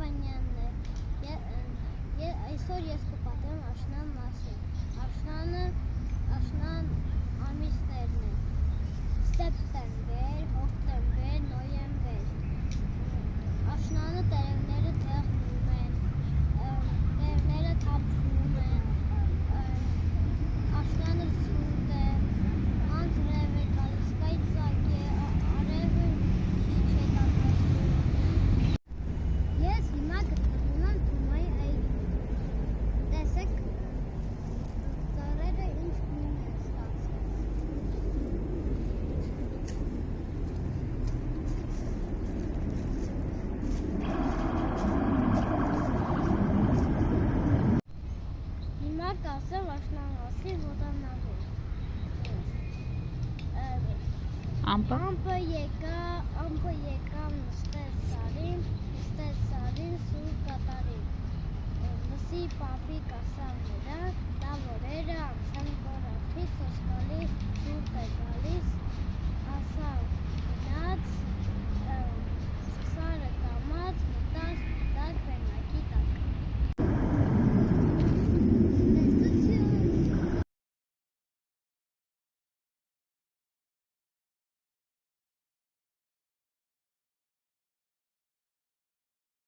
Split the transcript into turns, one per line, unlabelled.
Վանյանն է։ Այսօր ես կպատմեմ աշնան մասին։ Աշնան ամիսներն են։ Սեպտեմբեր, հոկտեմբեր, նոյեմբեր։ Աշնանը տերևները դեղնում են, տերևները թափվում են, աշնանը ցուրտ է, անձրև է գալիս, կայծակ է, արևը քիչ է տաքացնում։ Ես հիմա գտնվում եմ Թումոյի այգում։ Տեսեք, ծառերը ինչ գույն են ստացել։ Հիմա կասեմ աշնան մասին ոտանավոր։
Ամպը
եկավ նստեց սարին սուր կատարին։ Լսի պապիկ ասավ նրան, դա որ է